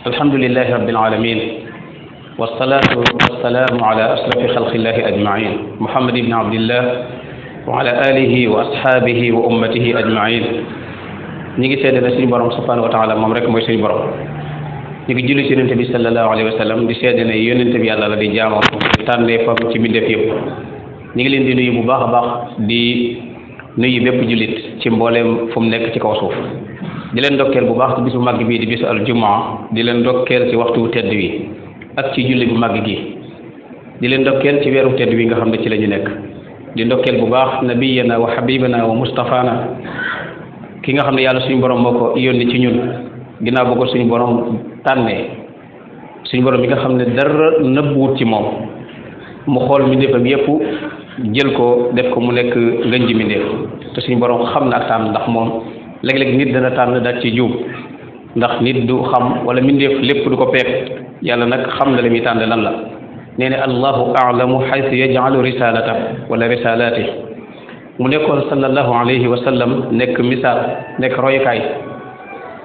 alhamdulillahi rabbil alamin wassalatu wassalamu ala asrafi xalqillahi ajmain muhammad ibn abdillah wa ala alihi wa ashabihi wa ummatihi ajmain ñi ngi seede na suñu borom subhanahu wa taala moom rek mooy suñu borom ñu ngi julli ci yonente bi sallallahu alayhi wa sallam di seede ne yonente bi yàlla la di jaamoo tànnee fam ci mbindeef yëpp ñu ngi leen di nuyu bu baax a baax di nuyu bépp jullit ci mbooleem fu mu nekk ci kaw suuf di leen ndokkeel bu baax ci bisu màgg bii di bisu aljumaa di leen ndokkeel ci waxtu tedd wi ak ci julli bu màgg gi di leen ndokkeel ci weeru tedd wi nga xam ne ci la ñu nekk di ndokkeel bu baax nabiyana wa habibana wa mustafana ki nga xam ne yàlla suñu borom moo ko yónni ci ñun ginnaaw boo ko suñu borom tànnee suñu borom bi nga xam ne dara nëbbuwut ci moom mu xool mbindeefam yépp jël ko def ko mu nekk ngën ji mbindeef te suñu borom xam na ak tànn ndax moom léeg-léeg nit dana tànn daal ci juum ndax nit du xam wala mbindeef lépp du ko peeg yàlla nag xam na la muy tànn lan la nee ne allahu a'lamu haythu yaj'alu risalata wala risalati mu nekkoon sallallahu alayhi wa sallam nekk misaal nekk royukaay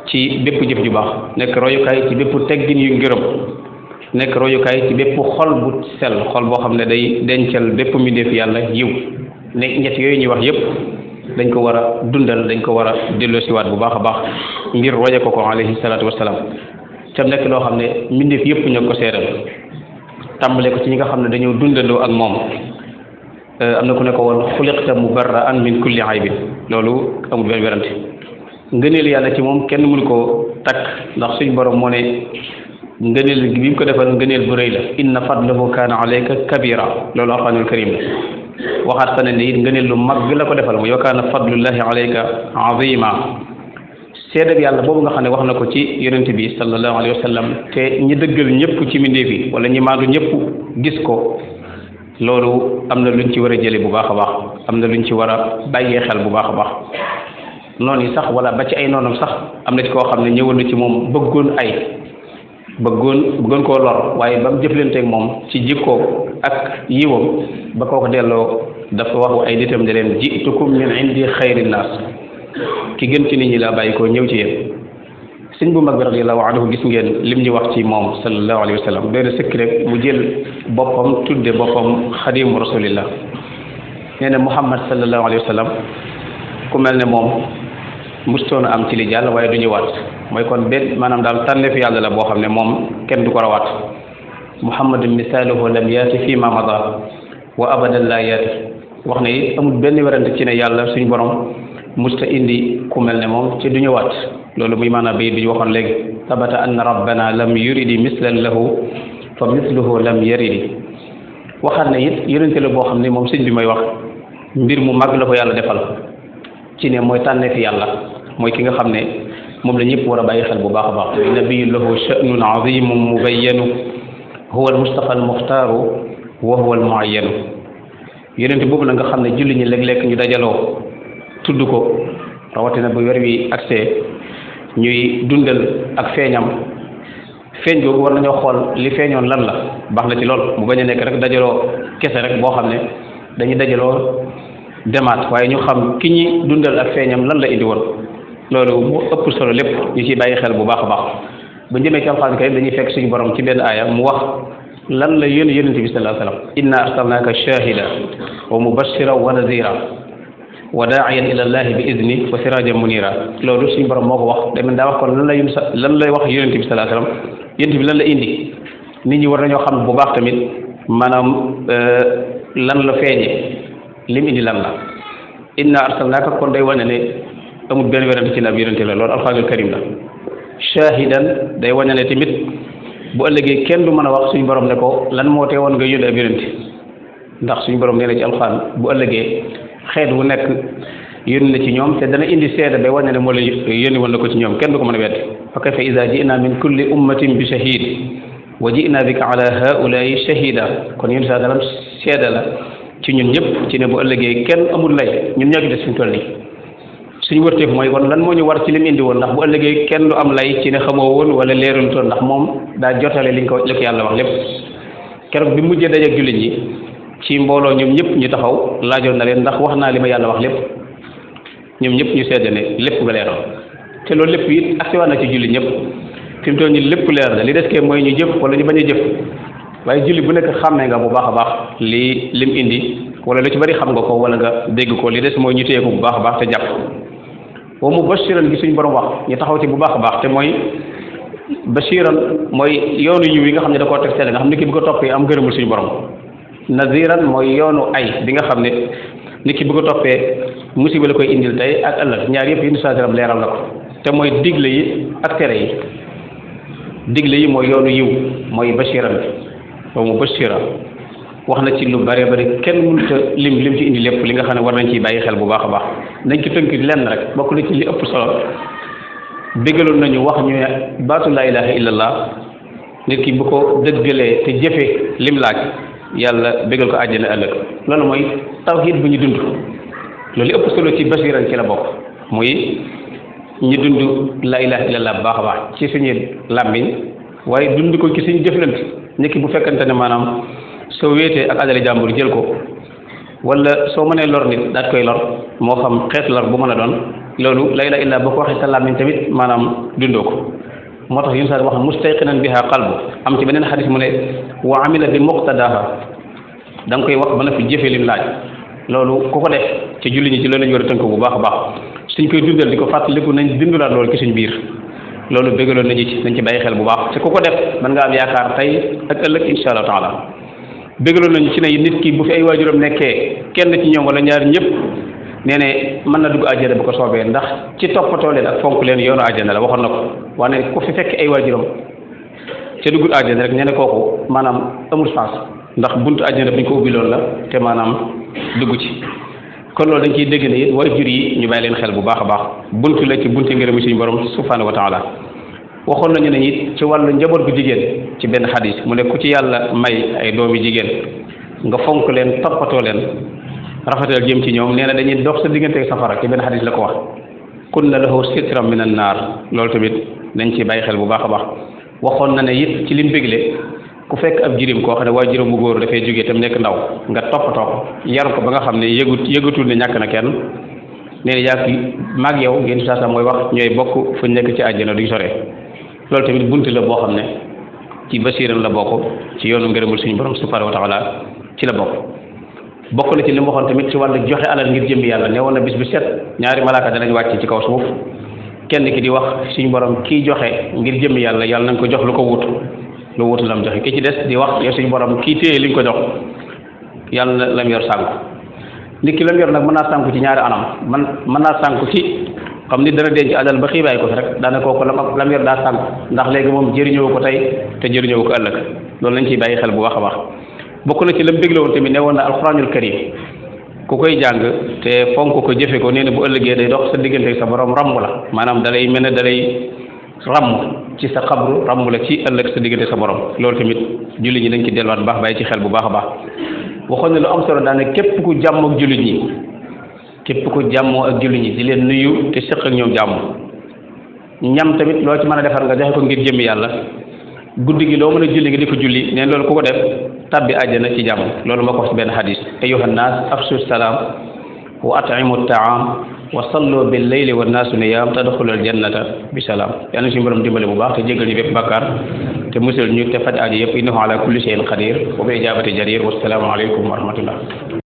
ci bépp jëf ju baax nekk royukaay ci bépp teggin yu ngërëm nekk royukaay ci bépp xol bu sell xol boo xam ne day dencal bépp mbindeef yàlla yiw ne ñett yooyu ñuy wax yépp dañ ko war a dundal dañ ko war a delloosiwaat bu baax a baax ngir roye ko alayhi salaatu wasalaam te nekk loo xam ne mbindeef yépp ñoo ko seeral tàmbale ko ci ñi nga xam ne dañoo dundandoo ak moom am na ku ne ko woon xuliqta mubarra'an min kulli aybin loolu amul benn werante ngëneel yàlla ci moom kenn mënu koo takk ndax suñ borom moo ne ngëneel bi mu ko defal ngëneel bu rëy la inna fadlahu kaana alayka kabira loolu alquraanul karim la waxaat fa ne it ngëneel lu mag la ko defal mooy wa kaana fadlullahi alayka azima seedab yàlla boobu nga xam ne wax na ko ci yonent bi sallallahu alayhi wa sallam te ñi dëggal ñëpp ci mbindeef yi wala ñi maandu ñëpp gis ko loolu am na luñ ci war a jële bu baax a baax am na luñ ci war a bàyyee xel bu baax a baax noonu yi sax wala ba ci ay noonam sax am na ci koo xam ne ñëwoon na ci moom bëggoon koo lor waaye ba mu jëflanteeg moom ci jikkoo ak yiwam ba koo ko delloo dafa wax ay nitam ne leen ji'tukum min indi xayri naas ki gën ci nit ñi laa bàyyi koo ñëw ci yéen sëñ bu mag bi radiyallahu anhu gis ngeen lim ñu wax ci moom sallallahu alayhi wa sallam doy na sëkk rek mu jël boppam tudde boppam xadimu rasulillah nee na muhammad sallallahu alayhi wa sallam ku mel ne moom mustoon am ci li jàll waaye du ñëwaat mooy kon benn maanaam daal tànneef yàlla la boo xam ne moom kenn du ko rawaat muhammad misaaluhu lam yaati fii ma mada wa abadan la yaati wax ne it amul benn werante ci ne yàlla suñu borom musta indi ku mel ne moom ci du ñëwaat loolu muy maanaam bayit bi ñu waxoon léegi tabata anna rabbana lam yuridi mislan lahu fa misluhu lam yaridi waxaat ne it yonente la boo xam ne moom sëñ bi may wax mbir mu mag la ko yàlla defal ci ne mooy tànneef yàlla mooy ki nga xam ne moom la ñëpp war a bàyyi xel bu baax a baax nabiyyu lahu sha'nun azimun mubayyanu huwa al mustafa al muxtaaru wa huwa al muayyanu yonente boobu la nga xam ne julli ñi léeg-léeg ñu dajaloo tudd ko rawatina bu weer wi accès ñuy dundal ak feeñam feeñ googu war nañoo xool li feeñoon lan la baax na ci lool mu bañ a nekk rek dajaloo kese rek boo xam ne dañuy dajaloo demaat waaye ñu xam ki ñi dundal ak feeñam lan la indi woon loolu mu ëpp solo lépp ñu ciy bàyyi xel bu baax a baax bu njëmee ci alxuraan kay dañuy fekk suñu borom ci benn aaya mu wax lan la yónni yonent bi sallallahu alayhi wa sallam inna arsalnaaka shahida wa mubashira wa nazira wa daa'iyan ila llahi bi idni wa sirajan munira loolu suñu borom moo ko wax demen daa wax kon lan lay wax yonent bi sallallahu alayhi wa sallam yonent bi lan la indi nit ñi war nañoo xam bu baax tamit maanaam lan la feeñee lim indi lan la inna arsalnaaka kon day wane ne amul benn werante ci ne ab yonente la loolu alxuraanul karim la shahidan day wane ne tamit bu ëllëgee kenn du mën a wax suñu borom ne ko lan moo tee woon nga yónni ab yonente ndax suñu borom nee na ci alxuraan bu ëllëgee xeet wu nekk yónni na ci ñoom te dana indi seede bay wane ne moo la yónni woon na ko ci ñoom kenn du ko mën a weddi fa kayfa iza ji'na min kulli ummatin bi shahid wa ji'na bika ala haula'i shahida kon yéen saa dalam seede la ci ñun ñëpp ci ne bu ëllëgee kenn amul lay ñun ñoo ci des suñu toll nii suñu wërteef mooy kon lan moo ñu war ci lim indi woon ndax bu ëllëgee kenn du am lay ci ne xamoo woon wala leerul toon ndax moom daa jotale li ko yàlla wax lépp keroog bi mujjee dajeeg jullit ñi ci mbooloo ñoom ñëpp ñu taxaw laajoon na leen ndax wax naa li ma yàlla wax lépp ñoom ñëpp ñu seede ne lépp nga leeroon te loolu lépp it agsi war na ci jullit ñëpp fi mu toll nii lépp leer na li des kee mooy ñu jëf wala ñu bañ a jëf waaye julli bu nekk xàmmee nga bu baax a baax lim indi wala lu ci bari xam nga ko wala nga dégg ko li des mooy ñu téye ko bu baax a baax te jàpp wa mubashiran gi suñu borom wax ñu taxaw ci bu baax a baax te mooy bashiran mooy yoonu yiw yi nga xam ne da koo teg nga xam ne ki bu ko toppee am gërëmul suñu borom naziran mooy yoonu ay bi nga xam ne nit ki bu ko toppee musiba la koy indil tey ak ëllëg ñaar yëpp indi saa leeral na ko te mooy digle yi ak tere yi digle yi mooy yoonu yiw mooy bashiran bi wa mubashira wax na ci lu bëree bëri kenn mënut a lim ci indi lépp li nga xam ne war nañ ciy bàyyi xel bu baax a baax nañ ci tënk lenn rek bokk na ci li ëpp solo bégaloon nañu wax ñu ne baatu laa ilaha illallah nit ki bu ko dëggalee te jëfe lim laaj yàlla bégal ko àjjana ëllëg loolu mooy tawhid bu ñu dund loolu ëpp solo ci basiran ci la bokk muy ñu dund laa ilaha illallah bu baax a baax ci suñu làmmiñ waaye dund ko ci suñu jëflante nit ki bu fekkante ne maanaam soo wéetee ak adali jàmbur jël ko wala soo mënee lor nit daat koy lor moo xam xeet lor bu mën a doon loolu laa ilaaha illallaah boo ko waxee sa làmmiñ tamit maanaam dundoo ko moo tax yun sa wax mustayqinan biha qalbu am ci beneen xadis mu ne wa amila bi muqtadaha da nga koy wax ba na fi jëfee lim laaj loolu ku ko def ci julli ñi ci loolu lañu war a tënk bu baax a baax suñ koy dundal di ko fàttaliku nañ dundalaat loolu ci suñ biir loolu bëggaloon nañu ci nañ ci bàyyi xel bu baax te ku ko def mën nga am yaakaar tey ak ëllëg insha allah taala bëggaloon nañu ci ne nit ki bu fi ay waajuram nekkee kenn ci ñoom wala ñaar ñëpp nee ne mën na dugg àjjana bu ko soobee ndax ci toppatoo leen ak fonk leen yoonu àjjana la waxoon na ko waaye ku fi fekk ay waajuram ca duggul àjjana rek nee ne kooku maanaam amul chance ndax buntu àjjana bu ñu ko ubbi loolu la te maanaam dugg ci kon loolu dañ ciy dégg ne it waajur yi ñu bàyyi leen xel bu baax a baax buntu la ci bunti ngërëm suñu borom subhanahu wa taala waxoon nañu ne it ci wàllu njaboot gu jigéen ci benn xadis mu ne ku ci yàlla may ay doomi jigéen nga fonk leen toppatoo leen rafetal jëm ci ñoom nee na dañuy dox sa diggante safara ci benn xadis la ko wax kunna lahu sitram min an naar loolu tamit dañ ci bàyyi xel bu baax a baax waxoon na ne it ci lim bégle ku fekk ab jirim koo xam ne waajuram bu góor dafay jógee tam nekk ndaw nga toppatoo ko yar ko ba nga xam ne yëgatul ne ñàkk na kenn nee na yaa fi mag yow ngeen saa mooy wax ñooy bokk fu nekk ci àjjana duñ sore loolu tamit bunt la boo xam ne ci basiiram la bokk ci yoonu ngërëmul suñu borom subhanahu wa taala ci la bokk na ci li mu waxoon tamit ci wàllu joxe alal ngir jëmbi yàlla ne woon na bis bu set ñaari malaaka danañ wàcc ci kaw suuf kenn ki di wax suñu borom kii joxe ngir jëmbi yàlla yàlla nañ ko jox lu ko wut lam joxe ki ci des di wax yow suñu borom kii téye li nga ko jox yàlla na lam yor sànku nit ki lam yor nag mën naa sànku ci ñaari anam mën naa sànku ci xam nit dana denc alal ba xiibaay ko fi rek daana kooku lam yor daa sànku ndax léegi moom jëriñoo ko tey te jëriñoo ko ëllëg loolu lañ ciy bàyyi xel bu baax a baax bokk na ci lam dégle woon tamit ne woon na alquranul karim ku koy jàng te fonk ko jëfe ko nee na bu ëllëgee day dox sa diggante sa borom ramb la maanaam dalay mel ne dalay ramm ci sa xabru ramm la ci ëllëg sa diggante sa borom loolu tamit jullit ñi dañ ci delluwaat baax bàyyi ci xel bu baax a baax waxoon ne lu am solo daane képp ku jàmm ak jullit ñi képp ku jàmmoo ak jullit ñi di leen nuyu te séq ak ñoom jàmm ñam tamit loo ci mën a defar nga joxe ko ngir jëmmi yàlla guddi gi loo mën a julli nga di ko julli neen loolu ku ko def tabbi àjjana ci jàmm loolu moo ko wax ci benn xadis ayyuha nnaas afshu salaam wa at'imu taam wa sallu bil layli wa naasu niyaam tadxulul jannata bi salaam yàlla na suñu borom dimbale bu baax te jéggal ñu bépp bàkkaar te musal ñu te faj aajo yëpp innahu ala kulli shay'in qadir wa bi ijaabati jadir wassalaamu aleykum wa rahmatullah